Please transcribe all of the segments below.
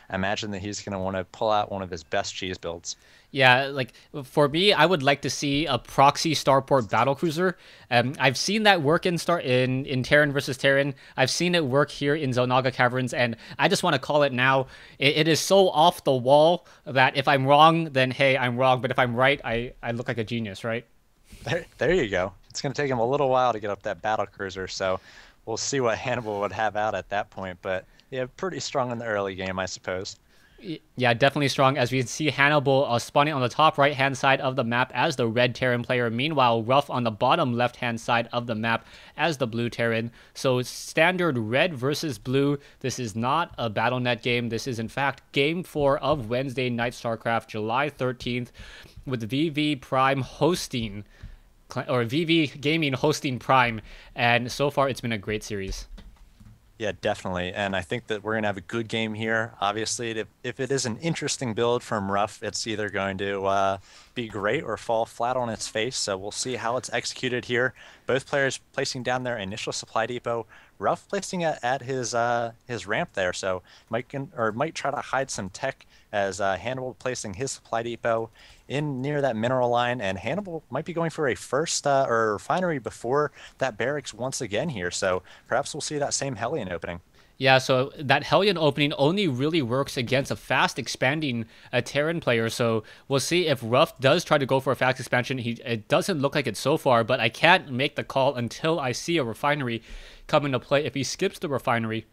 I imagine that he's going to want to pull out one of his best cheese builds. Yeah, like for me, I would like to see a proxy starport battlecruiser. I've seen that work in Terran versus Terran. I've seen it work here in Zonaga Caverns, and I just want to call it now. It is so off the wall that if I'm wrong, then hey, I'm wrong. But if I'm right, I look like a genius, right? There you go. It's going to take him a little while to get up that battle cruiser, so we'll see what Hannibal would have out at that point. But yeah, pretty strong in the early game, I suppose. Yeah, definitely strong. As we can see, Hannibal spawning on the top right-hand side of the map as the red Terran player. Meanwhile, Ruff on the bottom left-hand side of the map as the blue Terran. So standard red versus blue. This is not a BattleNet game. This is, in fact, Game 4 of Wednesday Night StarCraft, July 13th, with vV Prime hosting, or vV Gaming hosting Prime. And so far, it's been a great series. Yeah, definitely. And I think that we're going to have a good game here. Obviously, if it is an interesting build from Ruff, it's either going to be great or fall flat on its face. So we'll see how it's executed here. Both players placing down their initial supply depot. Ruff placing it at his ramp there, so might try to hide some tech as Hannibal placing his supply depot in near that mineral line, and Hannibal might be going for a first or refinery before that barracks once again here. So perhaps we'll see that same Hellion opening. Yeah, so that Hellion opening only really works against a fast expanding Terran player. So we'll see if Ruff does try to go for a fast expansion. It doesn't look like it so far, but I can't make the call until I see a refinery come into play. If he skips the refinery,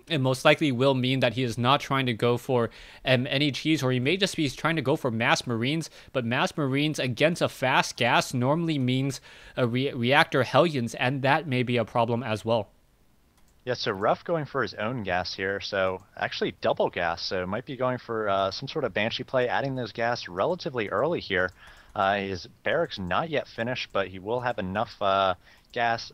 it most likely will mean that he is not trying to go for any cheese, or he may just be trying to go for mass marines. But mass marines against a fast gas normally means a reactor Hellions, and that may be a problem as well. Yeah, so Ruff going for his own gas here, so actually double gas, so might be going for some sort of Banshee play, adding those gas relatively early here. His barracks not yet finished, but he will have enough gas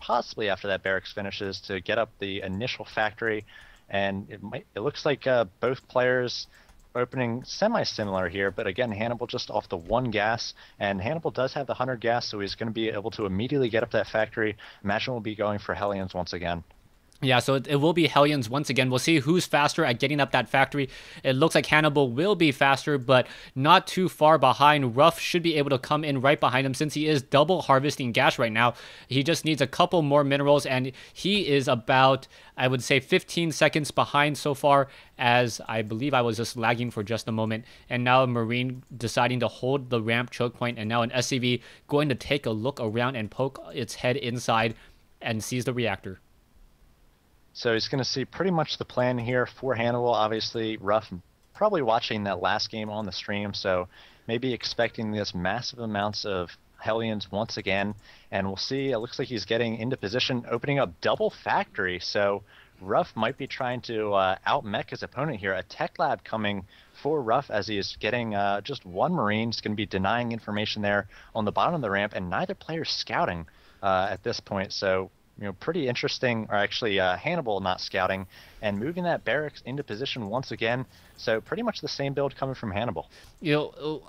possibly after that barracks finishes to get up the initial factory, and it looks like both players opening semi-similar here, but again, Hannibal just off the one gas, and Hannibal does have the 100 gas, so he's going to be able to immediately get up that factory. Imagine we'll be going for Hellions once again. Yeah, so it will be Hellions once again. We'll see who's faster at getting up that factory. It looks like Hannibal will be faster, but not too far behind. Ruff should be able to come in right behind him since he is double harvesting gas right now. He just needs a couple more minerals, and he is about, I would say, 15 seconds behind so far, as I believe I was just lagging for just a moment. And now a Marine deciding to hold the ramp choke point, and now an SCV going to take a look around and poke its head inside and seize the reactor. So he's going to see pretty much the plan here for Hannibal. Obviously, Ruff probably watching that last game on the stream, so maybe expecting this massive amounts of Hellions once again. And we'll see, it looks like he's getting into position, opening up double factory. So Ruff might be trying to out-mech his opponent here. A tech lab coming for Ruff as he is getting just one Marine. He's going to be denying information there on the bottom of the ramp, and neither player's scouting at this point. So pretty interesting, or actually Hannibal not scouting and moving that barracks into position once again. So pretty much the same build coming from Hannibal.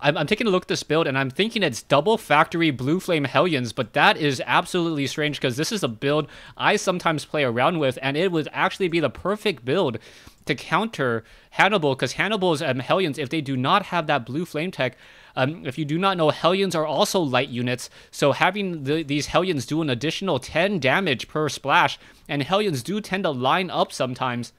I'm taking a look at this build, and I'm thinking it's double factory Blue Flame Hellions, but that is absolutely strange because this is a build I sometimes play around with, and it would actually be the perfect build to counter Hannibal, because Hannibal's Hellions, if they do not have that blue flame tech, if you do not know, Hellions are also light units, so having these Hellions do an additional 10 damage per splash, and Hellions do tend to line up sometimes,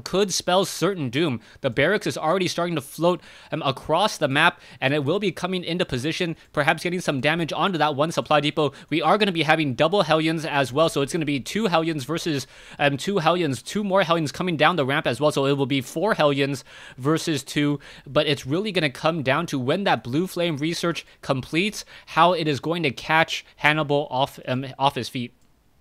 could spell certain doom. The barracks is already starting to float across the map, and it will be coming into position, perhaps getting some damage onto that one supply depot. We are going to be having double Hellions as well, so it's going to be two Hellions versus two Hellions, two more Hellions coming down the ramp as well, so it will be four Hellions versus two, but it's really going to come down to when that blue flame research completes, how it is going to catch Hannibal off his feet.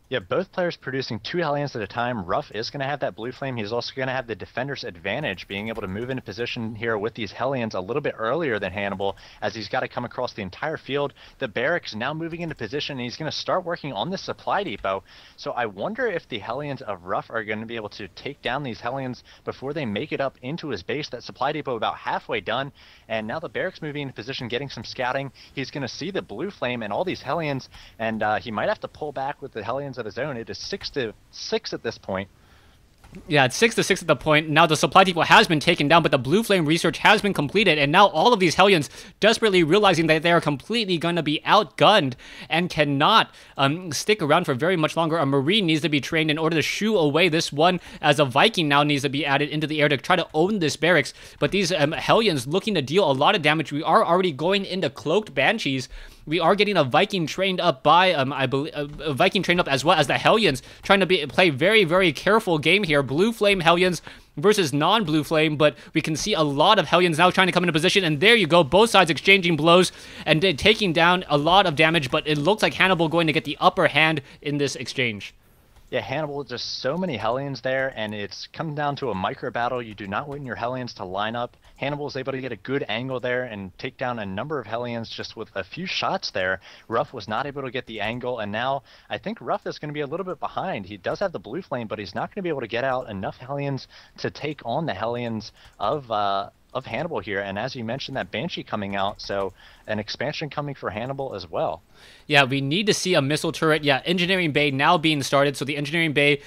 Yeah, both players producing two Hellions at a time. Ruff is going to have that blue flame. He's also going to have the defender's advantage, being able to move into position here with these Hellions a little bit earlier than Hannibal, as he's got to come across the entire field. The barracks now moving into position, and he's going to start working on the supply depot. So I wonder if the Hellions of Ruff are going to be able to take down these Hellions before they make it up into his base. That supply depot about halfway done, and now the barracks moving into position, getting some scouting. He's going to see the blue flame and all these Hellions, and he might have to pull back with the Hellions of his own. It is 6-6 at this point. Yeah, it's 6-6 at the point. Now the supply depot has been taken down, but the blue flame research has been completed, and now all of these Hellions desperately realizing that they are completely going to be outgunned and cannot stick around for very much longer. A Marine needs to be trained in order to shoo away this one, as a Viking now needs to be added into the air to try to own this barracks. But these Hellions looking to deal a lot of damage. We are already going into cloaked Banshees. We are getting a Viking trained up by, I believe, a Viking trained up as well as the Hellions, trying to play very, very careful game here. Blue Flame Hellions versus non-Blue Flame, but we can see a lot of Hellions now trying to come into position, and there you go, both sides exchanging blows and taking down a lot of damage, but it looks like Hannibal going to get the upper hand in this exchange. Yeah, Hannibal, just so many Hellions there, and it's come down to a micro battle. You do not want your Hellions to line up. Hannibal is able to get a good angle there and take down a number of Hellions just with a few shots there. Ruff was not able to get the angle, and now I think Ruff is going to be a little bit behind. He does have the blue flame, but he's not going to be able to get out enough Hellions to take on the Hellions of Hannibal here. And as you mentioned, that Banshee coming out, so an expansion coming for Hannibal as well. Yeah, we need to see a missile turret. Yeah, Engineering Bay now being started. So the Engineering Bay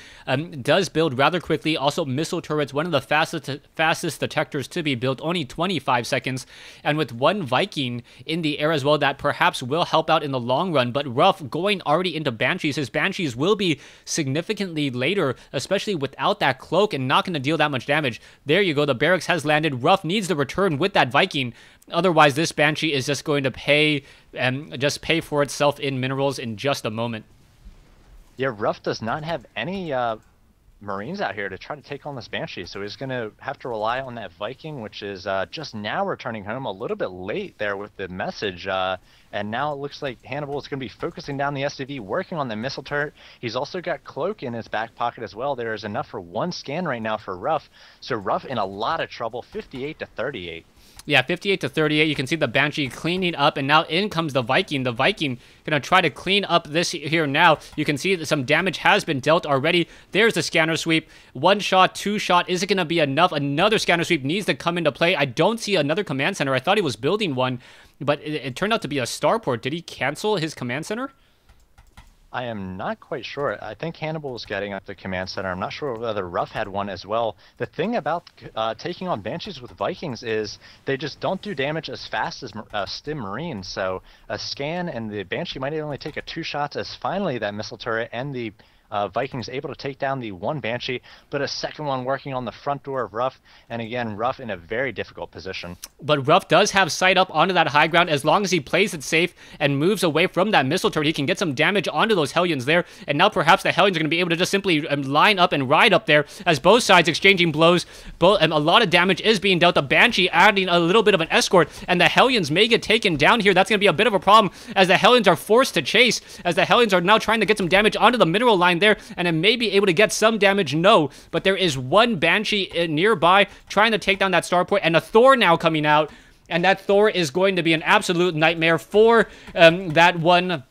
does build rather quickly. Also, missile turrets, one of the fastest detectors to be built, only 25 seconds. And with one Viking in the air as well, that perhaps will help out in the long run. But Ruff going already into Banshees. His Banshees will be significantly later, especially without that cloak, and not going to deal that much damage. There you go. The barracks has landed. Ruff needs to return with that Viking. Otherwise, this Banshee is just going to pay for itself in minerals in just a moment. Yeah, Ruff does not have any Marines out here to try to take on this Banshee, so he's going to have to rely on that Viking, which is just now returning home a little bit late there with the message. And now it looks like Hannibal is going to be focusing down the SCV, working on the missile turret. He's also got Cloak in his back pocket as well. There is enough for one scan right now for Ruff. So Ruff in a lot of trouble, 58 to 38. Yeah, 58 to 38. You can see the Banshee cleaning up, and now in comes the Viking. The Viking going to try to clean up this here now. You can see that some damage has been dealt already. There's the scanner sweep. One shot, two shot. Is it going to be enough? Another scanner sweep needs to come into play. I don't see another command center. I thought he was building one, but it turned out to be a starport. Did he cancel his command center? I am not quite sure. I think Hannibal was getting up the command center. I'm not sure whether Ruff had one as well. The thing about taking on Banshees with Vikings is they just don't do damage as fast as Stim Marines. So a scan and the Banshee might only take a 2 shots as finally that missile turret and the Vikings able to take down the one Banshee, but a second one working on the front door of Ruff, and again, Ruff in a very difficult position. But Ruff does have sight up onto that high ground. As long as he plays it safe and moves away from that missile turret, he can get some damage onto those Hellions there, and now perhaps the Hellions are going to be able to just simply line up and ride up there as both sides exchanging blows. A lot of damage is being dealt. The Banshee adding a little bit of an escort, and the Hellions may get taken down here. That's going to be a bit of a problem as the Hellions are forced to chase, as the Hellions are now trying to get some damage onto the mineral line there, and it may be able to get some damage, no, but there is one Banshee nearby trying to take down that starport, and a Thor now coming out, and that Thor is going to be an absolute nightmare for that one.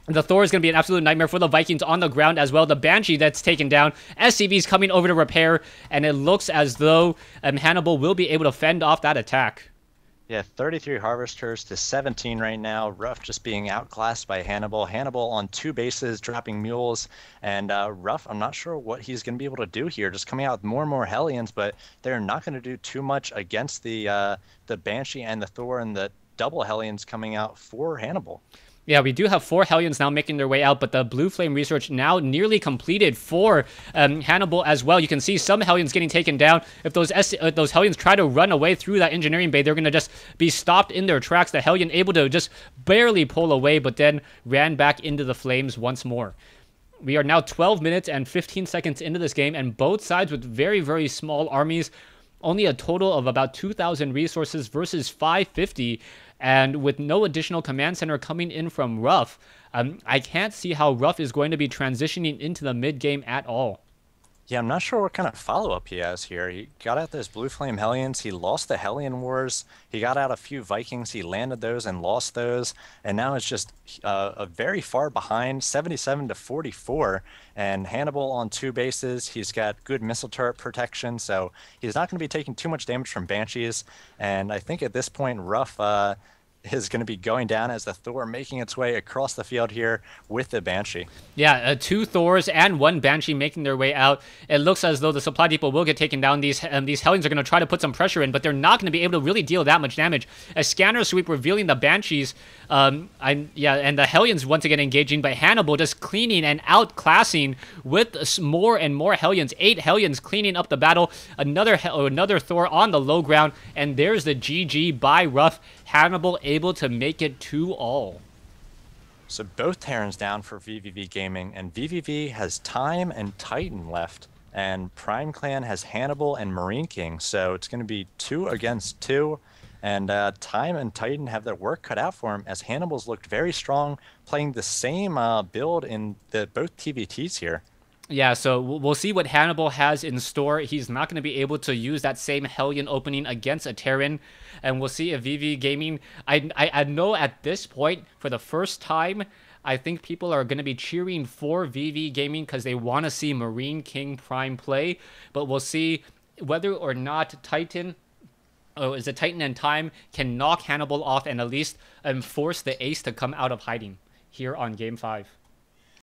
The Thor is going to be an absolute nightmare for the Vikings on the ground as well. The Banshee that's taken down. SCV's coming over to repair, and it looks as though Hannibal will be able to fend off that attack. Yeah, 33 Harvesters to 17 right now. Ruff just being outclassed by Hannibal. Hannibal on 2 bases, dropping mules. And Ruff, I'm not sure what he's going to be able to do here. Just coming out with more and more Hellions, but they're not going to do too much against the Banshee and the Thor and the double Hellions coming out for Hannibal. Yeah, we do have 4 Hellions now making their way out, but the Blue Flame research now nearly completed for Hannibal as well. You can see some Hellions getting taken down. If those Hellions try to run away through that Engineering Bay, they're going to just be stopped in their tracks. The Hellion able to just barely pull away, but then ran back into the flames once more. We are now 12 minutes and 15 seconds into this game, and both sides with very, very small armies. Only a total of about 2,000 resources versus 550. And with no additional command center coming in from Ruff, I can't see how Ruff is going to be transitioning into the mid-game at all. Yeah, I'm not sure what kind of follow-up he has here. He got out those Blue Flame Hellions. He lost the Hellion Wars. He got out a few Vikings. He landed those and lost those. And now it's just a very far behind, 77 to 44. And Hannibal on 2 bases. He's got good missile turret protection, so he's not going to be taking too much damage from Banshees. And I think at this point, Ruff is going to be going down as the Thor making its way across the field here with the Banshee. Yeah, two Thors and one Banshee making their way out. It looks as though the supply depot will get taken down. These Hellions are going to try to put some pressure in, but they're not going to be able to really deal that much damage. A scanner sweep revealing the Banshees. And the Hellions once again engaging, but Hannibal just cleaning and outclassing with more and more Hellions. 8 Hellions cleaning up the battle. Another Thor on the low ground, and there's the GG by Ruff. Hannibal able to make it 2-all. So both Terrans down for vVv Gaming, and vVv has Time and Titan left, and Prime Clan has Hannibal and Marine King, so it's going to be 2 against 2, and Time and Titan have their work cut out for him, as Hannibal's looked very strong, playing the same build in both TVTs here. Yeah, so we'll see what Hannibal has in store. He's not going to be able to use that same Hellion opening against a Terran. And we'll see if vV Gaming... I know at this point, for the first time, I think people are going to be cheering for vV Gaming because they want to see Marine King Prime play. But we'll see whether or not Titan... Oh, is it Titan and Time can knock Hannibal off and at least force the ace to come out of hiding here on Game 5.